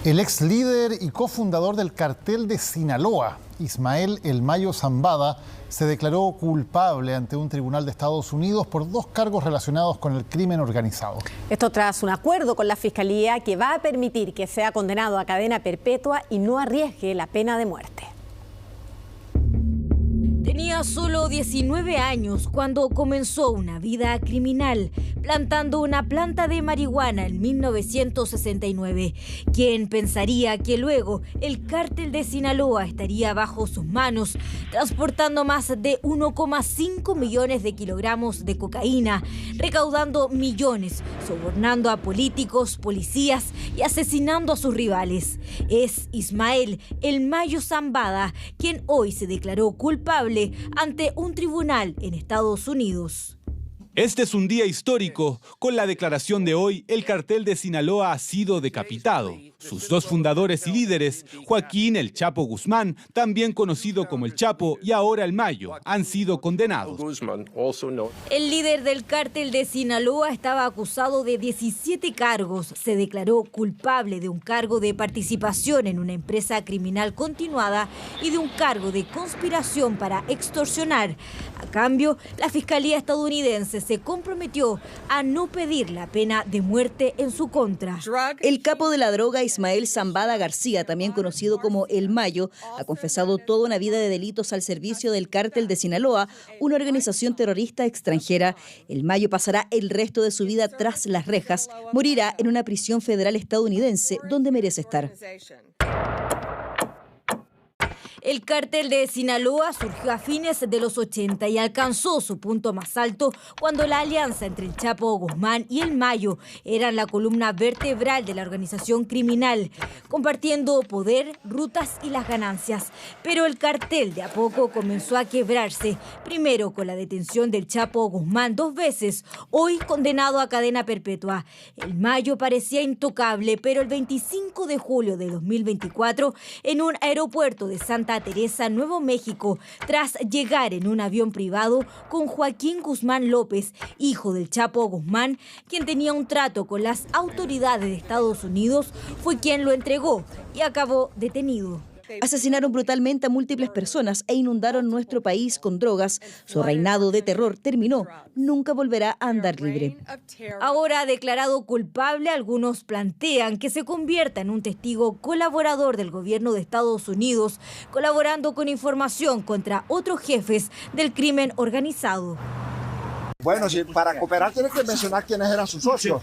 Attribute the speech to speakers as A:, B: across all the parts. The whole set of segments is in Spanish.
A: El ex líder y cofundador del cartel de Sinaloa, Ismael El Mayo Zambada, se declaró culpable ante un tribunal de Estados Unidos por 2 cargos relacionados con el crimen organizado.
B: Esto tras un acuerdo con la Fiscalía que va a permitir que sea condenado a cadena perpetua y no arriesgue la pena de muerte.
C: Tenía solo 19 años cuando comenzó una vida criminal, plantando una planta de marihuana en 1969. ¿Quién pensaría que luego el cártel de Sinaloa estaría bajo sus manos, transportando más de 1,5 millones de kilogramos de cocaína, recaudando millones, sobornando a políticos, policías y asesinando a sus rivales? Es Ismael El Mayo Zambada quien hoy se declaró culpable ante un tribunal en Estados Unidos.
D: Este es un día histórico. Con la declaración de hoy, el cartel de Sinaloa ha sido decapitado. Sus 2 fundadores y líderes, Joaquín El Chapo Guzmán, también conocido como El Chapo, y ahora El Mayo, han sido condenados.
C: El líder del cártel de Sinaloa estaba acusado de 17 cargos. Se declaró culpable de un cargo de participación en una empresa criminal continuada y de un cargo de conspiración para extorsionar. A cambio, la Fiscalía estadounidense se comprometió a no pedir la pena de muerte en su contra.
E: El capo de la droga, Ismael Zambada García, también conocido como El Mayo, ha confesado toda una vida de delitos al servicio del cártel de Sinaloa, una organización terrorista extranjera. El Mayo pasará el resto de su vida tras las rejas. Morirá en una prisión federal estadounidense donde merece estar.
C: El cártel de Sinaloa surgió a fines de los 80 y alcanzó su punto más alto cuando la alianza entre el Chapo Guzmán y El Mayo eran la columna vertebral de la organización criminal, compartiendo poder, rutas y las ganancias. Pero el cartel de a poco comenzó a quebrarse, primero con la detención del Chapo Guzmán 2 veces, hoy condenado a cadena perpetua. El Mayo parecía intocable, pero el 25 de julio de 2024, en un aeropuerto de Santa Teresa, Nuevo México, tras llegar en un avión privado con Joaquín Guzmán López, hijo del Chapo Guzmán, quien tenía un trato con las autoridades de Estados Unidos, fue quien lo entregó y acabó detenido.
E: Asesinaron brutalmente a múltiples personas e inundaron nuestro país con drogas. Su reinado de terror terminó. Nunca volverá a andar libre.
C: Ahora declarado culpable, algunos plantean que se convierta en un testigo colaborador del gobierno de Estados Unidos, colaborando con información contra otros jefes del crimen organizado.
F: Bueno, si para cooperar tiene que mencionar quiénes eran sus socios.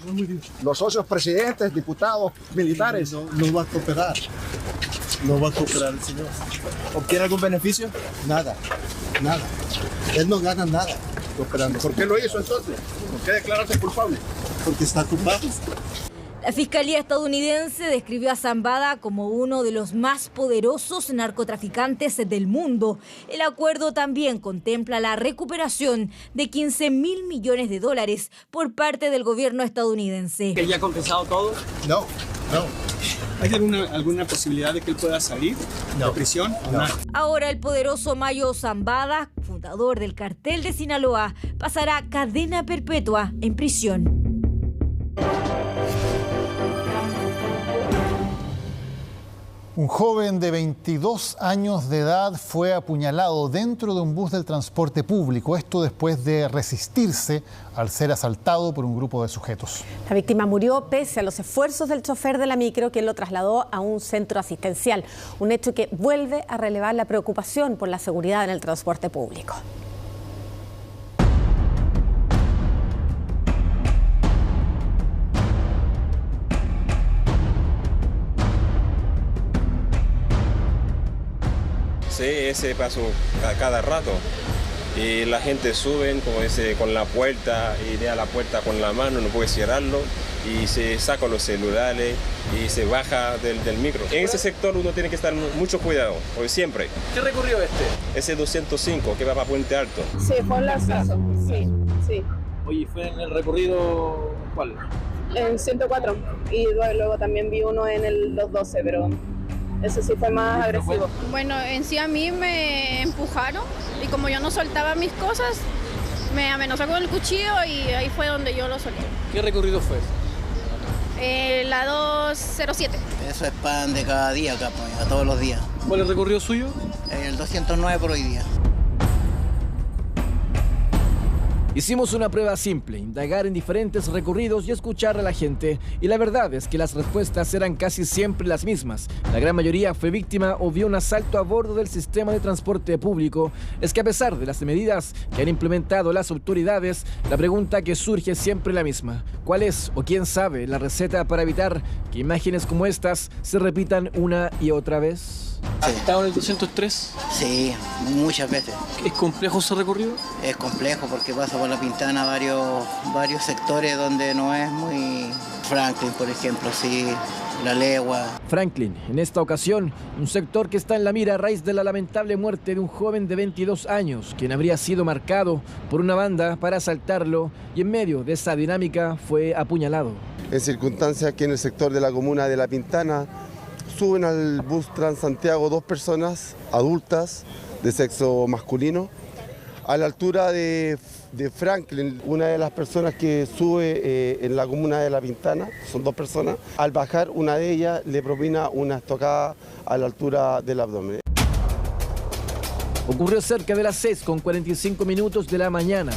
F: Los socios, presidentes, diputados, militares.
G: No va a cooperar. No va a cooperar el señor.
F: ¿Obtiene algún beneficio?
G: Nada. Él no gana nada cooperando.
F: ¿Por qué lo hizo entonces? ¿Por qué declararse culpable?
G: Porque está culpable.
C: La Fiscalía estadounidense describió a Zambada como uno de los más poderosos narcotraficantes del mundo. El acuerdo también contempla la recuperación de $15.000 millones por parte del gobierno estadounidense.
H: ¿Que ya ha confesado todo?
G: No.
H: ¿Hay alguna posibilidad de que él pueda salir de prisión?
G: No.
C: Ahora el poderoso Mayo Zambada, fundador del cartel de Sinaloa, pasará cadena perpetua en prisión.
A: Un joven de 22 años de edad fue apuñalado dentro de un bus del transporte público. Esto después de resistirse al ser asaltado por un grupo de sujetos.
B: La víctima murió pese a los esfuerzos del chofer de la micro, quien lo trasladó a un centro asistencial. Un hecho que vuelve a relevar la preocupación por la seguridad en el transporte público.
I: Sí, ese paso a cada rato. Y la gente sube con la puerta y deja la puerta con la mano, no puede cerrarlo. Y se saca los celulares y se baja del micro. En ese sector uno tiene que estar mucho cuidado, porque siempre.
H: ¿Qué recorrió este?
I: Ese 205 que va para Puente Alto.
J: Sí, fue en Larzazo, sí.
H: Oye, ¿fue en el recorrido cuál?
J: En 104. Y luego también vi uno en el 212, pero ese sí fue más agresivo.
K: Bueno, en sí a mí me empujaron y como yo no soltaba mis cosas, me amenazó con el cuchillo y ahí fue donde yo lo solté.
H: ¿Qué recorrido fue?
K: La 207.
L: Eso es pan de cada día acá, pues, a todos los días.
M: ¿Cuál es el recorrido suyo?
L: El 209 por hoy día.
N: Hicimos una prueba simple, indagar en diferentes recorridos y escuchar a la gente. Y la verdad es que las respuestas eran casi siempre las mismas. La gran mayoría fue víctima o vio un asalto a bordo del sistema de transporte público. Es que a pesar de las medidas que han implementado las autoridades, la pregunta que surge es siempre la misma. ¿Cuál es o quién sabe la receta para evitar que imágenes como estas se repitan una y otra vez?
M: ¿Has estado en el 203?
L: Sí, muchas veces.
M: ¿Es complejo ese recorrido?
L: Es complejo porque pasa por La Pintana varios sectores donde no es muy... Franklin, por ejemplo, sí, La Legua.
N: Franklin, en esta ocasión, un sector que está en la mira a raíz de la lamentable muerte de un joven de 22 años, quien habría sido marcado por una banda para asaltarlo y en medio de esa dinámica fue apuñalado.
O: En circunstancias que en el sector de la comuna de La Pintana suben al bus Transantiago 2 personas adultas de sexo masculino. A la altura de Franklin, una de las personas que sube en la comuna de La Pintana, son 2 personas, al bajar una de ellas le propina una estocada a la altura del abdomen.
N: Ocurrió cerca de las 6:45 de la mañana.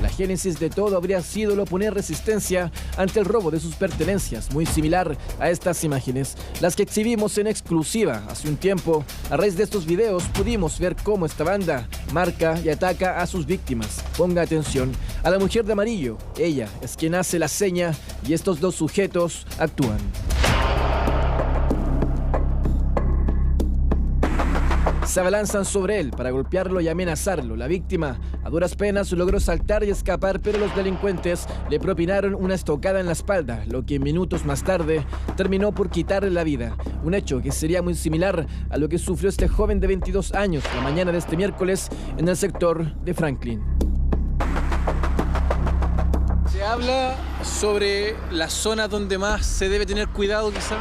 N: La génesis de todo habría sido el oponer resistencia ante el robo de sus pertenencias, muy similar a estas imágenes, las que exhibimos en exclusiva hace un tiempo. A raíz de estos videos pudimos ver cómo esta banda marca y ataca a sus víctimas. Ponga atención a la mujer de amarillo, ella es quien hace la seña y estos 2 sujetos actúan. Se abalanzan sobre él para golpearlo y amenazarlo. La víctima, a duras penas, logró saltar y escapar, pero los delincuentes le propinaron una estocada en la espalda, lo que minutos más tarde terminó por quitarle la vida. Un hecho que sería muy similar a lo que sufrió este joven de 22 años la mañana de este miércoles en el sector de Franklin.
M: Se habla sobre las zonas donde más se debe tener cuidado, quizá.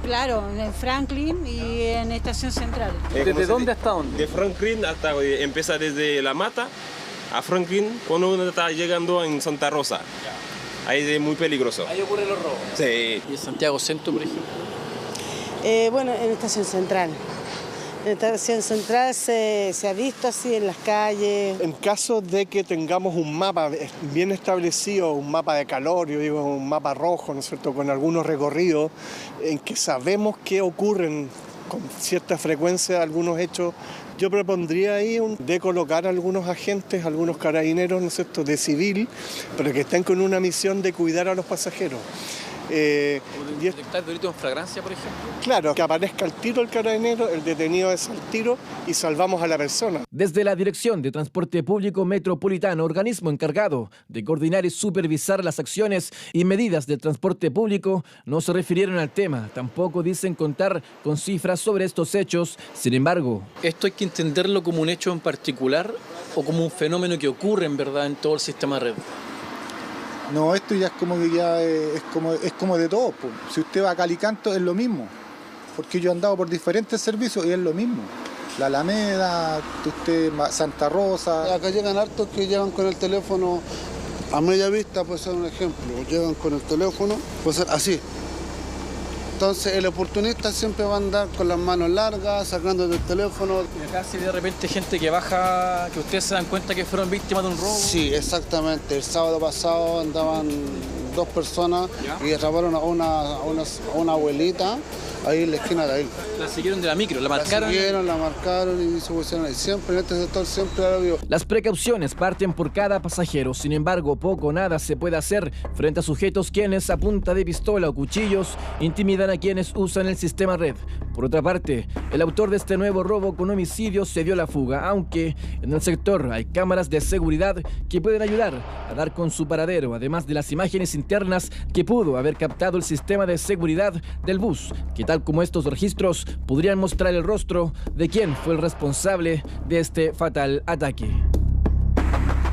P: Claro, en Franklin y en Estación Central.
M: ¿Desde dónde hasta dónde?
I: De Franklin hasta, empieza desde La Mata a Franklin, cuando uno está llegando en Santa Rosa. Ahí es muy peligroso.
M: Ahí ocurren los robos.
I: Sí.
M: ¿Y en Santiago Centro, por ejemplo?
Q: Bueno, en Estación Central. En Estación Central se ha visto así en las calles.
R: En caso de que tengamos un mapa bien establecido, un mapa de calor, yo digo un mapa rojo, ¿no es cierto?, con algunos recorridos en que sabemos que ocurren con cierta frecuencia algunos hechos, yo propondría ahí de colocar algunos agentes, algunos carabineros, ¿no es cierto?, de civil, pero que estén con una misión de cuidar a los pasajeros.
M: ¿Detectar delito en flagrancia, por ejemplo?
R: Claro, que aparezca al tiro el carabinero, el detenido es al tiro y salvamos a la persona.
N: Desde la Dirección de Transporte Público Metropolitano, organismo encargado de coordinar y supervisar las acciones y medidas del transporte público, no se refirieron al tema. Tampoco dicen contar con cifras sobre estos hechos. Sin embargo,
M: ¿esto hay que entenderlo como un hecho en particular o como un fenómeno que ocurre en verdad en todo el sistema red?
S: No, esto ya es como que es como de todo. Pues. Si usted va a Calicanto es lo mismo, porque yo he andado por diferentes servicios y es lo mismo. La Alameda, Santa Rosa.
G: Acá llegan hartos que llegan con el teléfono a media vista, puede ser un ejemplo. Llegan con el teléfono, puede ser así. Entonces el oportunista siempre va a andar con las manos largas, sacando del teléfono.
M: Y acá si de repente gente que baja, que ustedes se dan cuenta que fueron víctimas de un robo.
G: Sí, exactamente. El sábado pasado andaban 2 personas y atraparon a una abuelita ahí en la esquina de ahí.
M: La siguieron de la micro, la marcaron.
G: La marcaron y se pusieron ahí. Siempre en este sector, siempre ha habido.
N: Las precauciones parten por cada pasajero. Sin embargo, poco o nada se puede hacer frente a sujetos quienes a punta de pistola o cuchillos intimidan a quienes usan el sistema red. Por otra parte, el autor de este nuevo robo con homicidio se dio la fuga, aunque en el sector hay cámaras de seguridad que pueden ayudar a dar con su paradero, además de las imágenes internas que pudo haber captado el sistema de seguridad del bus, que tal como estos registros podrían mostrar el rostro de quién fue el responsable de este fatal ataque.